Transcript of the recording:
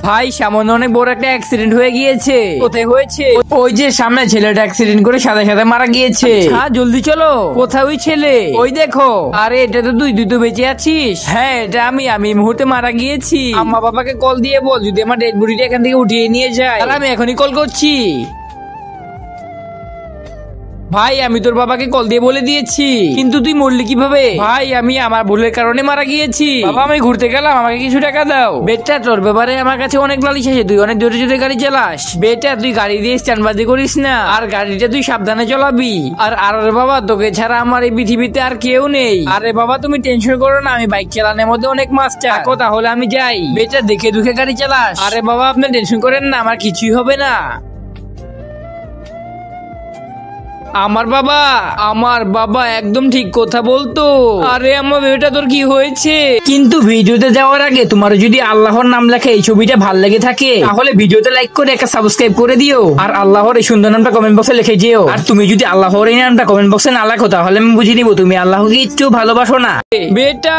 ভাই সামনে অনেক বড় একটা অ্যাক্সিডেন্ট হয়ে গিয়েছে। কোথায় হয়েছে? ওই যে সামনে ছেলেটা অ্যাক্সিডেন্ট করে সাথে সাথে মারা গিয়েছে। হ্যাঁ জলদি চলো। কোথায় ওই ছেলে? ওই দেখো। আরে এটা তো তুই তো বেঁচে আছিস। হ্যাঁ এটা আমি এই মুহূর্তে মারা গিয়েছি। আম্মা বাবাকে কল দিয়ে বল যদি আমার ডেড বডিটা এখান থেকে উঠিয়ে নিয়ে যায়। আর আমি এখনই কল করছি। ভাই আমি তোর বাবাকে কল দিয়ে বলে দিয়েছি, কিন্তু তুই মরলি কিভাবে? ভাই আমি আমার ভুলের কারণে মারা গিয়েছি। বাবা আমি ঘুরতে গেলাম, আমাকে কিছু টাকা দাও। বেটা তোর ব্যাপারে আমার কাছে অনেক নালিশ আছে, তুই অনেক জোরে জোরে গাড়ি চালাস। বেটা তুই গাড়ি দিয়ে স্ট্যান্ডবাজি করিস না, আর গাড়িটা তুই সাবধানে চালাবি। আর বাবা তোকে ছাড়া আমার এই পৃথিবীতে আর কেউ নেই। আরে বাবা তুমি টেনশন করো না, আমি বাইক চালানোর মধ্যে অনেক মাস্টার। থাকো তাহলে আমি যাই। বেটা দেখে দুঃখে গাড়ি চালাস। আরে বাবা আপনি টেনশন করেন না, আমার কিছুই হবে না। আমার বাবা একদম ঠিক কথা বলতো। আরে আমার বেটা তোর কি হয়েছে? কিন্তু ভিডিওতে যাওয়ার আগে তোমার যদি আল্লাহর নাম লেখা এই ছবিটা ভাল লেগে থাকে তাহলে ভিডিওতে লাইক করে একটা সাবস্ক্রাইব করে দিও, আর আল্লাহর এই সুন্দর নামটা কমেন্ট বক্সে লিখে দিও। আর তুমি যদি আল্লাহর এই নামটা কমেন্ট বক্সে না লেখো তাহলে আমি বুঝে নিব তুমি আল্লাহকে একটু ভালোবাসো না। বেটা